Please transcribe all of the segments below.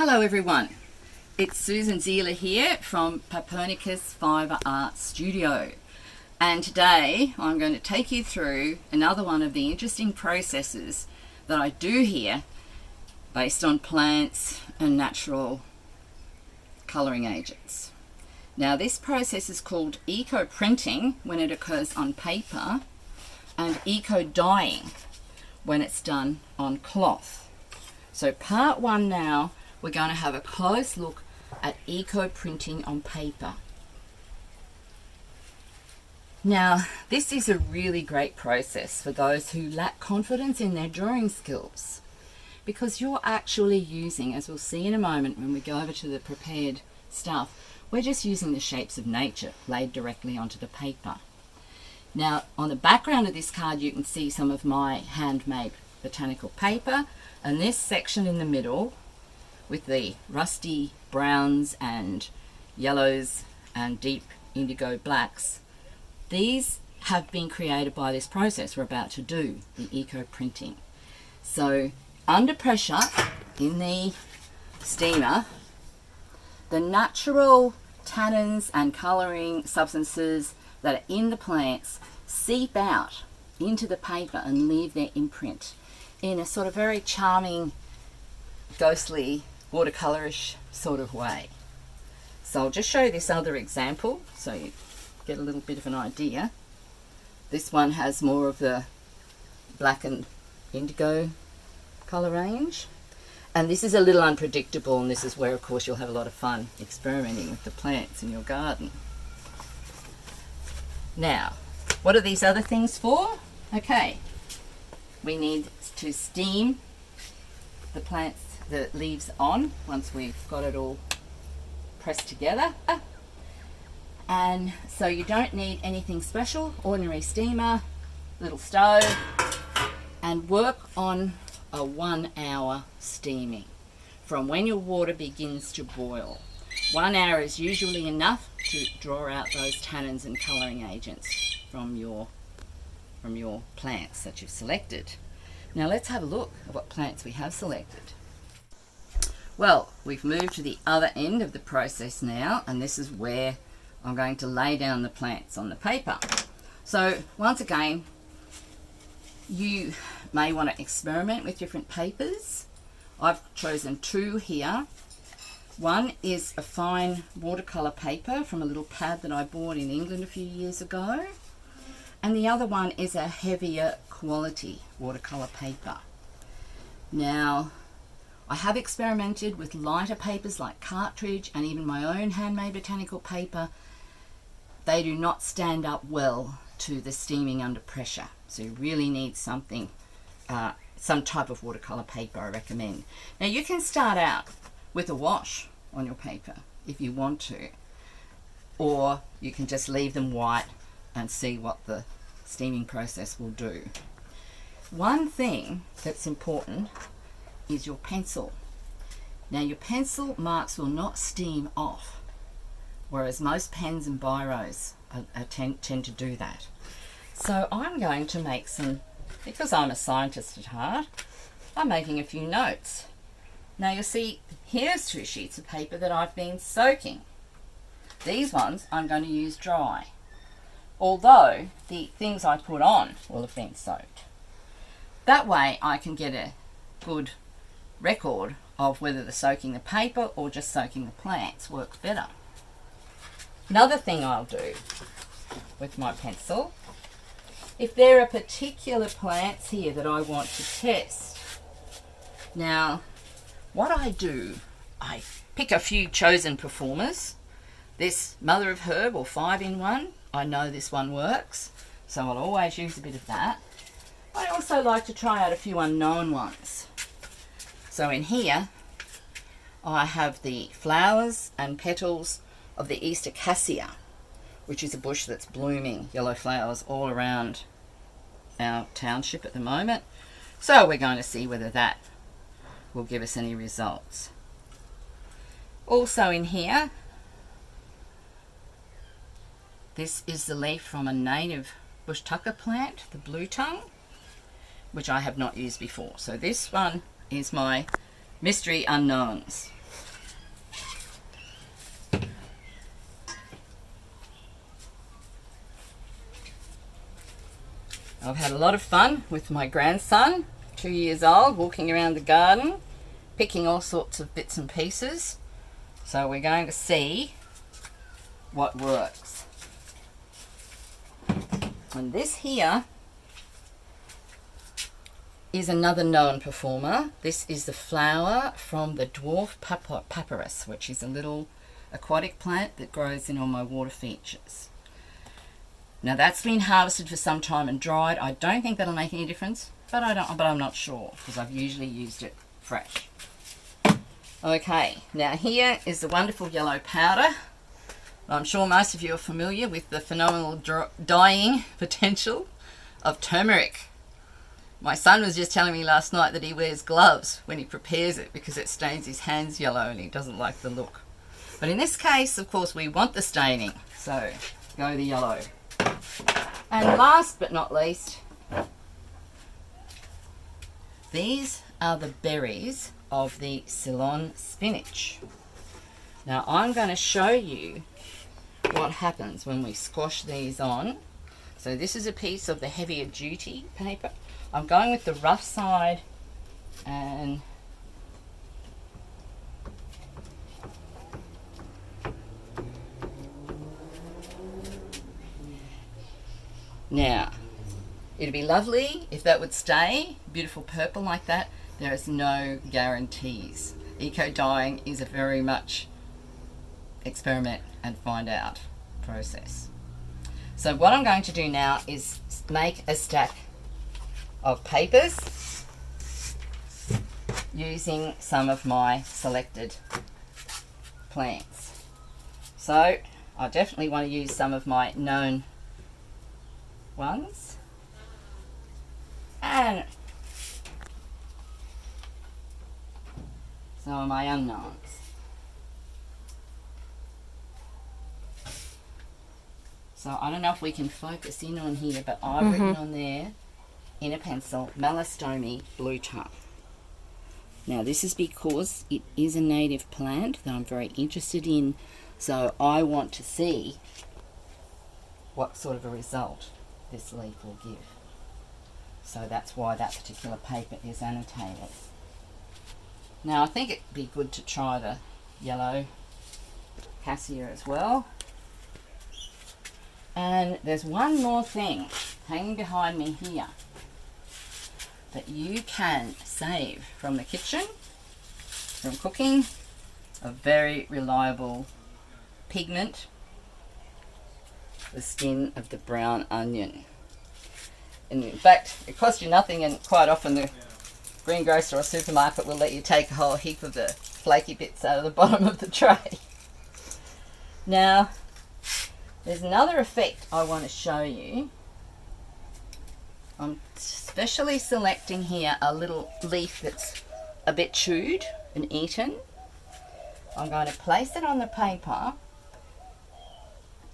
Hello everyone, it's Susan Zela here from Papernicus Fibre Art Studio, and today I'm going to take you through another one of the interesting processes that I do here based on plants and natural colouring agents. Now this process is called eco-printing when it occurs on paper and eco-dyeing when it's done on cloth. So part one now, we're going to have a close look at eco-printing on paper. Now, this is a really great process for those who lack confidence in their drawing skills, because you're actually using, as we'll see in a moment when we go over to the prepared stuff, we're just using the shapes of nature laid directly onto the paper. Now, on the background of this card, you can see some of my handmade botanical paper, and this section in the middle with the rusty browns and yellows and deep indigo blacks, these have been created by this process we're about to do, the eco-printing. So under pressure in the steamer, the natural tannins and colouring substances that are in the plants seep out into the paper and leave their imprint in a sort of very charming, ghostly, watercolourish sort of way. So I'll just show you this other example so you get a little bit of an idea. This one has more of the black and indigo colour range, and this is a little unpredictable, and this is where of course you'll have a lot of fun experimenting with the plants in your garden. Now, what are these other things for? Okay, we need to steam the plants, the leaves on once we've got it all pressed together. And so you don't need anything special, ordinary steamer, little stove, and work on a 1 hour steaming from when your water begins to boil. 1 hour is usually enough to draw out those tannins and colouring agents from your plants that you've selected. Now let's have a look at what plants we have selected. Well, we've moved to the other end of the process now, and this is where I'm going to lay down the plants on the paper. So once again, you may want to experiment with different papers. I've chosen two here. One is a fine watercolour paper from a little pad that I bought in England a few years ago, and the other one is a heavier quality watercolour paper. Now, I have experimented with lighter papers like cartridge and even my own handmade botanical paper. They do not stand up well to the steaming under pressure. So you really need something, some type of watercolour paper, I recommend. Now you can start out with a wash on your paper if you want to, or you can just leave them white and see what the steaming process will do. One thing that's important is your pencil. Now your pencil marks will not steam off, whereas most pens and biros tend to do that. So I'm going to make some, because I'm a scientist at heart, I'm making a few notes. Now you'll see here's 2 sheets of paper that I've been soaking. These ones I'm going to use dry, although the things I put on will have been soaked. That way I can get a good record of whether the soaking the paper or just soaking the plants works better. Another thing I'll do with my pencil, if there are particular plants here that I want to test. Now, what I do, I pick a few chosen performers. This Mother of Herb or 5-in-1, I know this one works, so I'll always use a bit of that. I also like to try out a few unknown ones. So in here, I have the flowers and petals of the Easter cassia, which is a bush that's blooming yellow flowers all around our township at the moment. So we're going to see whether that will give us any results. Also in here, this is the leaf from a native bush tucker plant, the blue tongue, which I have not used before. So this one is my mystery unknowns. I've had a lot of fun with my grandson, 2 years old, walking around the garden, picking all sorts of bits and pieces. So we're going to see what works. And this here is another known performer. This is the flower from the dwarf papyrus, which is a little aquatic plant that grows in all my water features. Now that's been harvested for some time and dried. I don't think that'll make any difference, but I'm not sure because I've usually used it fresh. Okay, now here is the wonderful yellow powder. I'm sure most of you are familiar with the phenomenal dyeing potential of turmeric. My son was just telling me last night that he wears gloves when he prepares it because it stains his hands yellow and he doesn't like the look. But in this case, of course, we want the staining, so go the yellow. And last but not least, these are the berries of the Ceylon spinach. Now I'm going to show you what happens when we squash these on. So this is a piece of the heavier duty paper. I'm going with the rough side and now it'd be lovely if that would stay beautiful purple like that. There is no guarantees. Eco dyeing is a very much experiment and find out process. So what I'm going to do now is make a stack of papers using some of my selected plants. So I definitely want to use some of my known ones and some of my unknowns. So I don't know if we can focus in on here, but I've written on there in a pencil, Malastome blue tongue. Now this is because it is a native plant that I'm very interested in, so I want to see what sort of a result this leaf will give. So that's why that particular paper is annotated. Now I think it'd be good to try the yellow cassia as well. And there's one more thing hanging behind me here that you can save from the kitchen, from cooking, a very reliable pigment, the skin of the brown onion. And in fact, it costs you nothing, and quite often the greengrocer or supermarket will let you take a whole heap of the flaky bits out of the bottom of the tray. Now, there's another effect I want to show you. I'm specially selecting here a little leaf that's a bit chewed and eaten. I'm going to place it on the paper,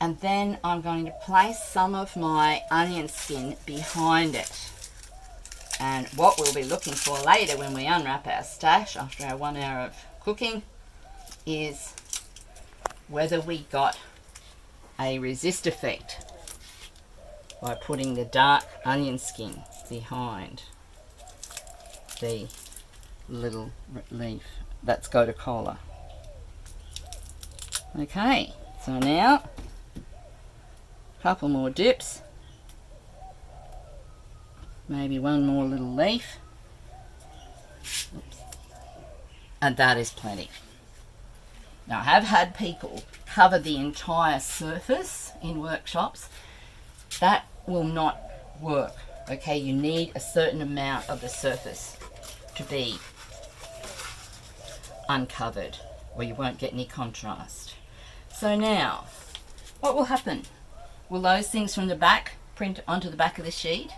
and then I'm going to place some of my onion skin behind it. And what we'll be looking for later when we unwrap our stash after our 1 hour of cooking is whether we got a resist effect by putting the dark onion skin behind the little leaf that's got a collar. Okay, so now a couple more dips, maybe one more little leaf. Oops. And that is plenty. Now I have had people cover the entire surface in workshops. That will not work. Okay, you need a certain amount of the surface to be uncovered, or you won't get any contrast. So now, what will happen? Will those things from the back print onto the back of the sheet?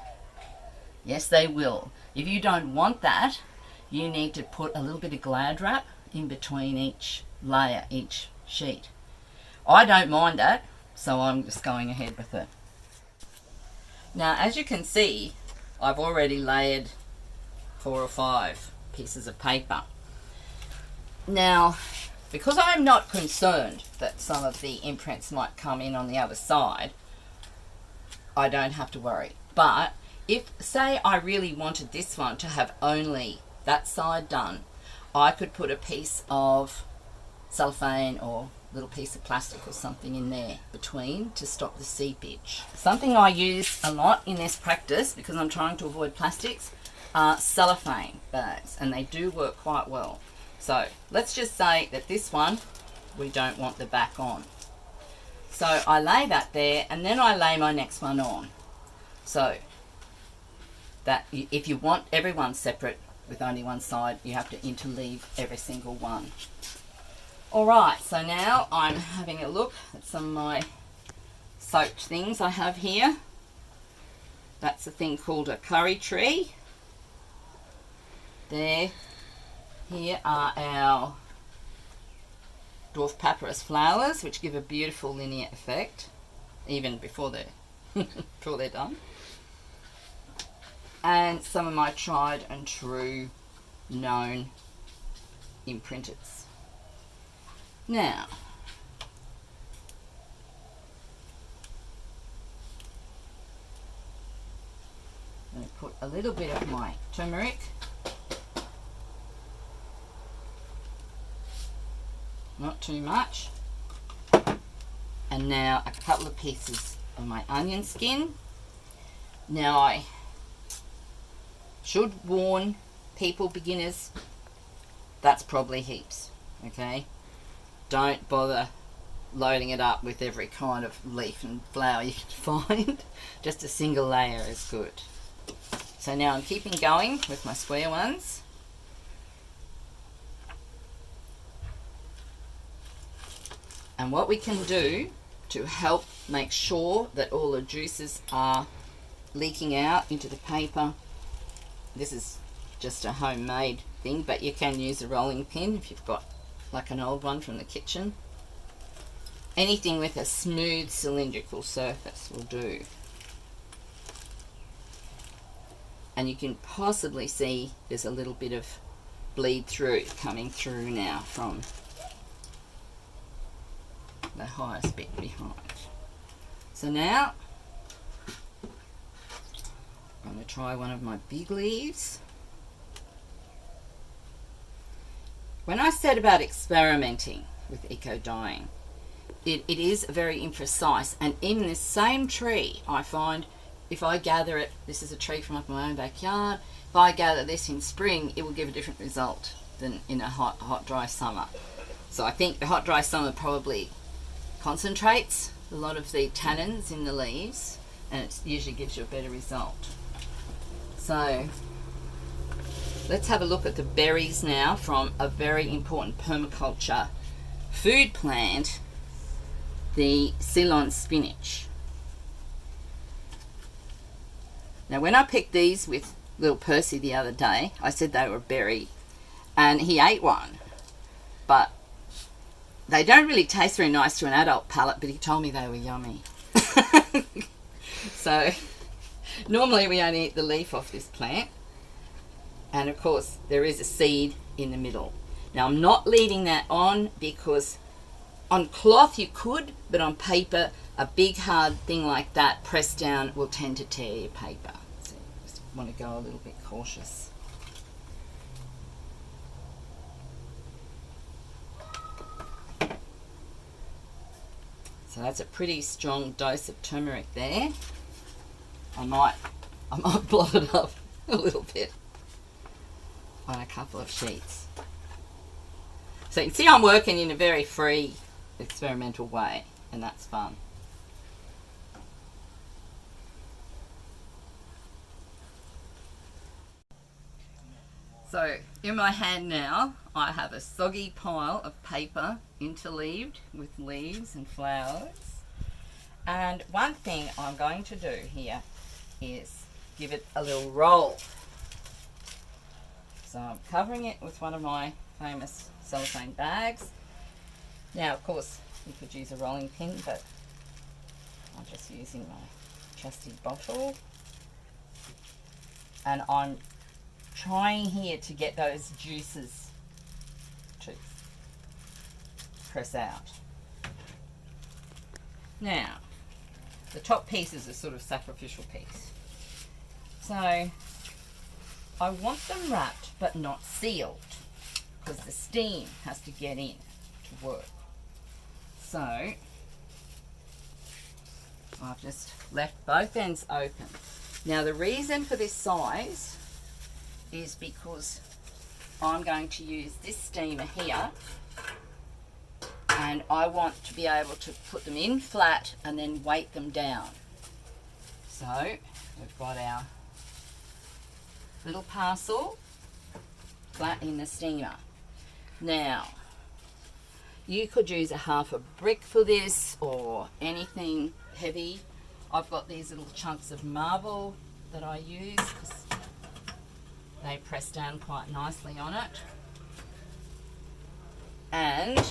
Yes, they will. If you don't want that, you need to put a little bit of Glad wrap in between each layer, each sheet. I don't mind that, so I'm just going ahead with it. Now, as you can see, I've already layered 4 or 5 pieces of paper. Now, because I'm not concerned that some of the imprints might come in on the other side, I don't have to worry. But If, say, I really wanted this one to have only that side done, I could put a piece of cellophane or a little piece of plastic or something in there between to stop the seepage. Something I use a lot in this practice, because I'm trying to avoid plastics, are cellophane bags, and they do work quite well. So let's just say that this one, we don't want the back on. So I lay that there, and then I lay my next one on. So that if you want everyone separate with only one side, you have to interleave every single one. Alright, so now I'm having a look at some of my soaked things I have here. That's a thing called a curry tree. There. Here are our dwarf papyrus flowers, which give a beautiful linear effect, even before they're done. And some of my tried and true known imprinters. Now, I'm going to put a little bit of my turmeric, not too much, and now a couple of pieces of my onion skin. Now I should warn people, beginners, that's probably heaps, okay? Don't bother loading it up with every kind of leaf and flower you can find. Just a single layer is good. So now I'm keeping going with my square ones. And what we can do to help make sure that all the juices are leaking out into the paper, this is just a homemade thing, but you can use a rolling pin if you've got like an old one from the kitchen. Anything with a smooth cylindrical surface will do. And you can possibly see there's a little bit of bleed through coming through now from the highest bit behind. So now I'm going to try one of my big leaves. When I said about experimenting with eco dyeing, it is very imprecise, and in this same tree I find if I gather it, this is a tree from up my own backyard, if I gather this in spring, it will give a different result than in a hot dry summer. So I think the hot dry summer probably concentrates a lot of the tannins in the leaves, and it usually gives you a better result. So let's have a look at the berries now from a very important permaculture food plant, the Ceylon spinach. Now when I picked these with little Percy the other day, I said they were berry, and he ate one, but they don't really taste very nice to an adult palate, but he told me they were yummy. So normally we only eat the leaf off this plant, and of course there is a seed in the middle. Now I'm not leaving that on because on cloth you could, but on paper a big hard thing like that pressed down will tend to tear your paper. So you just want to go a little bit cautious. So that's a pretty strong dose of turmeric there. I might blot it up a little bit on a couple of sheets. So you can see I'm working in a very free, experimental way, and that's fun. So in my hand now, I have a soggy pile of paper interleaved with leaves and flowers. And one thing I'm going to do here is give it a little roll. So I'm covering it with one of my famous cellophane bags. Now, of course, you could use a rolling pin, but I'm just using my trusty bottle. And I'm trying here to get those juices to press out. Now, the top piece is a sort of sacrificial piece. So I want them wrapped but not sealed, because the steam has to get in to work. So I've just left both ends open. Now the reason for this size is because I'm going to use this steamer here, and I want to be able to put them in flat and then weight them down. So we've got our little parcel flat in the steamer. Now you could use a half a brick for this or anything heavy. I've got these little chunks of marble that I use because they press down quite nicely on it. And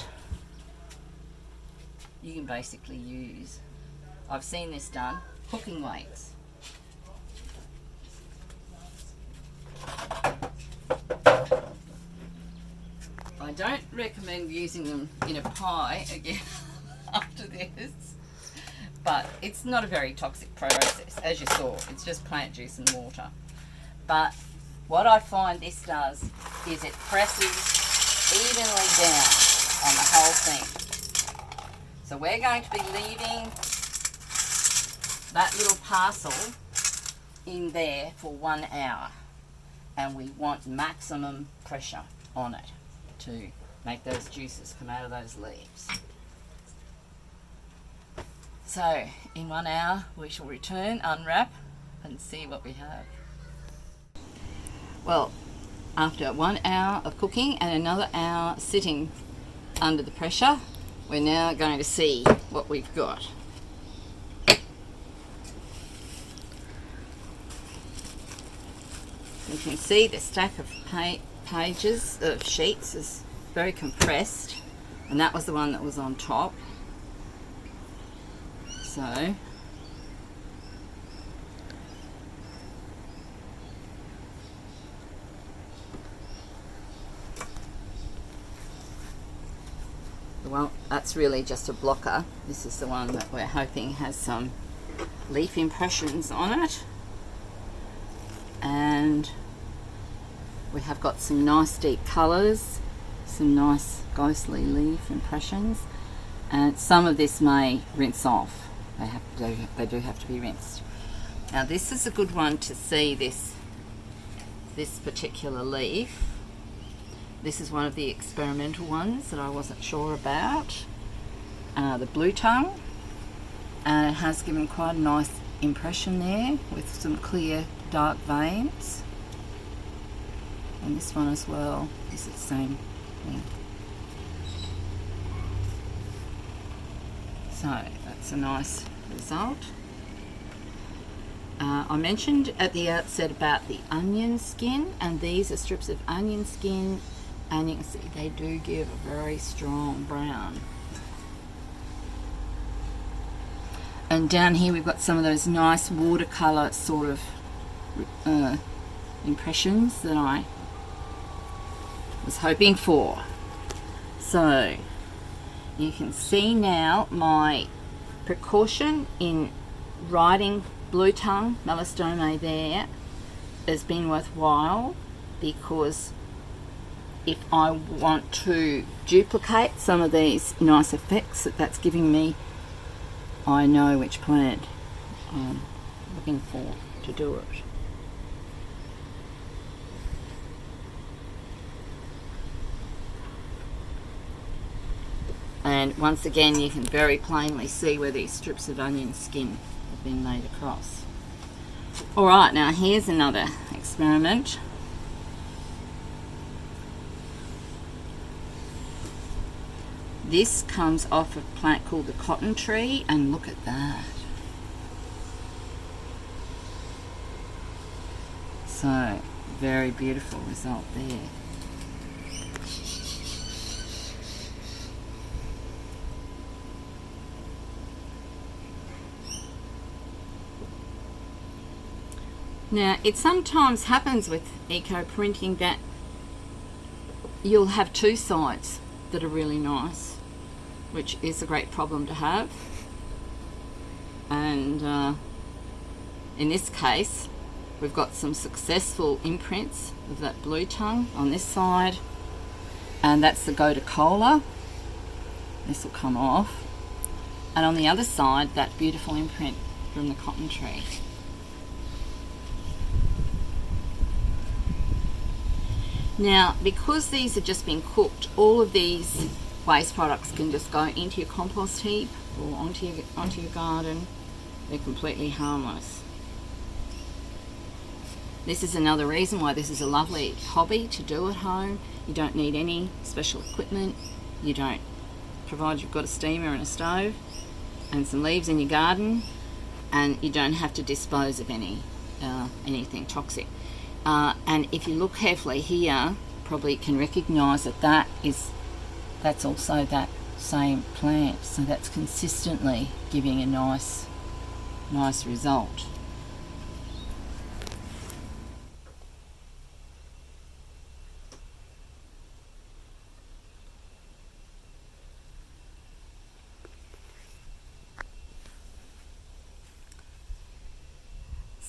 you can basically use, I've seen this done, cooking weights. I don't recommend using them in a pie again after this, but it's not a very toxic process. As you saw, it's just plant juice and water. But what I find this does is it presses evenly down on the whole thing. So we're going to be leaving that little parcel in there for 1 hour, and we want maximum pressure on it to make those juices come out of those leaves. So in 1 hour we shall return, unwrap and see what we have. Well, after 1 hour of cooking and another hour sitting under the pressure, we're now going to see what we've got. You can see the stack of pages of sheets is very compressed, and that was the one that was on top. So well, that's really just a blocker. This is the one that we're hoping has some leaf impressions on it, and we have got some nice deep colours, some nice ghostly leaf impressions, and some of this may rinse off. They do have to be rinsed. Now this is a good one to see, this particular leaf. This is one of the experimental ones that I wasn't sure about, the blue tongue, and it has given quite a nice impression there with some clear dark veins. And this one as well is the same thing. So that's a nice result. I mentioned at the outset about the onion skin, and these are strips of onion skin, and you can see they do give a very strong brown. And down here we've got some of those nice watercolour sort of impressions that I was hoping for. So you can see now my precaution in writing blue tongue melastome there has been worthwhile, because if I want to duplicate some of these nice effects that's giving me, I know which plant I'm looking for to do it. And once again, you can very plainly see where these strips of onion skin have been laid across. Alright, now here's another experiment. This comes off a plant called the cotton tree, and look at that. So, very beautiful result there. Now, it sometimes happens with eco printing that you'll have two sides that are really nice, which is a great problem to have. And in this case, we've got some successful imprints of that blue tongue on this side, and that's the Go to Cola. This will come off. And on the other side, that beautiful imprint from the cotton tree. Now, because these are just being cooked, all of these waste products can just go into your compost heap or onto your garden. They're completely harmless. This is another reason why this is a lovely hobby to do at home. You don't need any special equipment. You don't, provided you've got a steamer and a stove and some leaves in your garden, and you don't have to dispose of anything toxic. And if you look carefully here, probably can recognise that that's also that same plant. So that's consistently giving a nice result.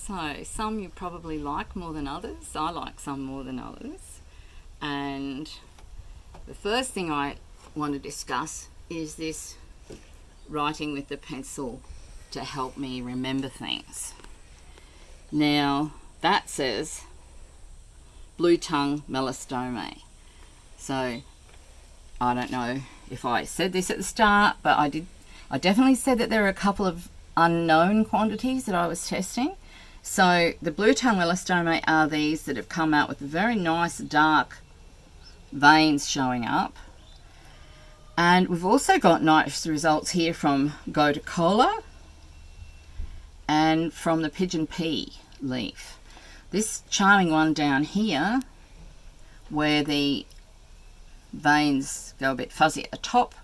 So some you probably like more than others. I like some more than others. And the first thing I want to discuss is this writing with the pencil to help me remember things. Now that says blue tongue melastome. So I don't know if I said this at the start, but I definitely said that there are a couple of unknown quantities that I was testing. So the blue tongue melastome are these that have come out with very nice dark veins showing up. And we've also got nice results here from Go to Cola and from the pigeon pea leaf. This charming one down here, where the veins go a bit fuzzy at the top,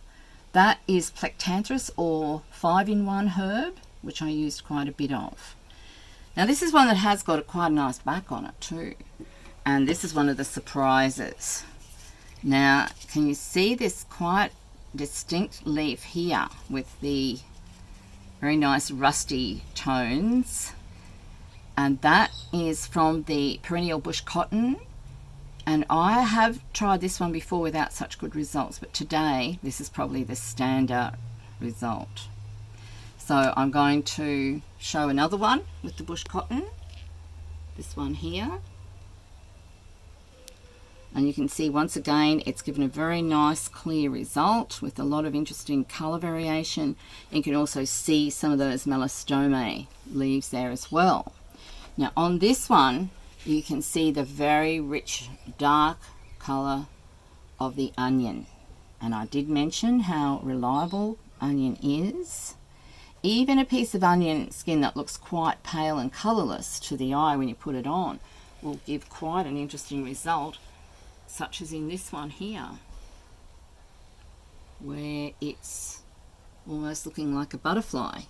that is Plectanthus, or 5-in-1 herb, which I used quite a bit of. Now this is one that has got quite a nice back on it too, and this is one of the surprises. Now can you see this quite distinct leaf here with the very nice rusty tones? And that is from the perennial bush cotton, and I have tried this one before without such good results, but today this is probably the standout result. So I'm going to show another one with the bush cotton, this one here. And you can see once again it's given a very nice clear result with a lot of interesting colour variation. You can also see some of those melastome leaves there as well. Now on this one you can see the very rich dark colour of the onion. And I did mention how reliable onion is. Even a piece of onion skin that looks quite pale and colourless to the eye when you put it on will give quite an interesting result, such as in this one here, where it's almost looking like a butterfly.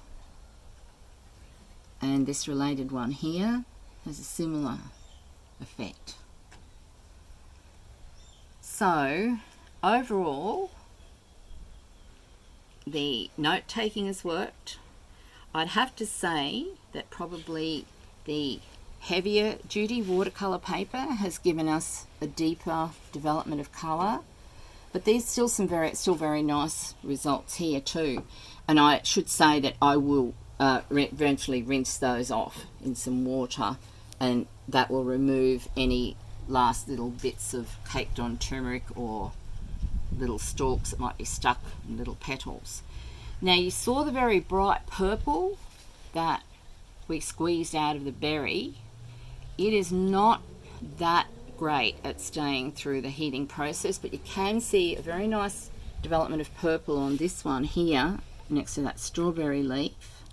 And this related one here has a similar effect. So overall, the note taking has worked. I'd have to say that probably the heavier duty watercolour paper has given us a deeper development of colour, but there's still some very nice results here too. And I should say that I will eventually rinse those off in some water, and that will remove any last little bits of caked on turmeric or little stalks that might be stuck in little petals. Now you saw the very bright purple that we squeezed out of the berry. It is not that great at staying through the heating process, but you can see a very nice development of purple on this one here next to that strawberry leaf,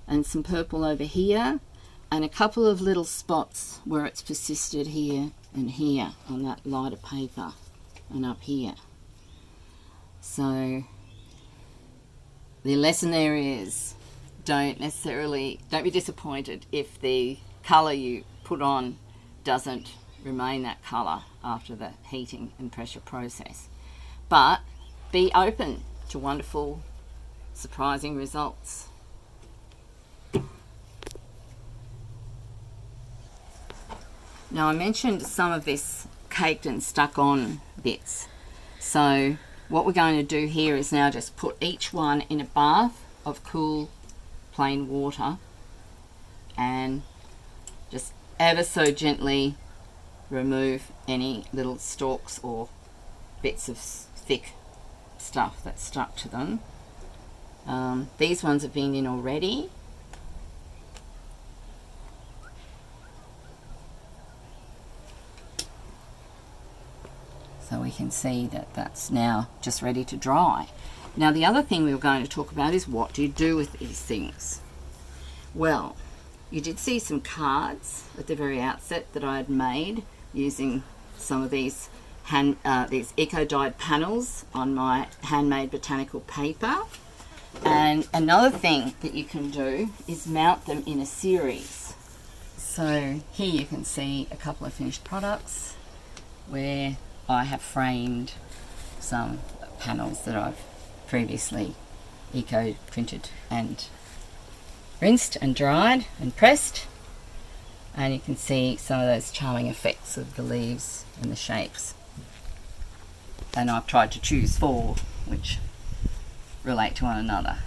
and some purple over here, and a couple of little spots where it's persisted here and here on that lighter paper and up here. So the lesson there is don't be disappointed if the colour you put on doesn't remain that colour after the heating and pressure process. But be open to wonderful, surprising results. Now I mentioned some of this caked and stuck on bits. So what we're going to do here is now just put each one in a bath of cool plain water and just ever so gently remove any little stalks or bits of thick stuff that's stuck to them. These ones have been in already. So we can see that that's now just ready to dry. Now the other thing we were going to talk about is what do you do with these things? Well, you did see some cards at the very outset that I had made using some of these eco-dyed panels on my handmade botanical paper. And another thing that you can do is mount them in a series. So here you can see a couple of finished products where I have framed some panels that I've previously eco-printed and rinsed and dried and pressed, and you can see some of those charming effects of the leaves and the shapes. And I've tried to choose 4 which relate to one another.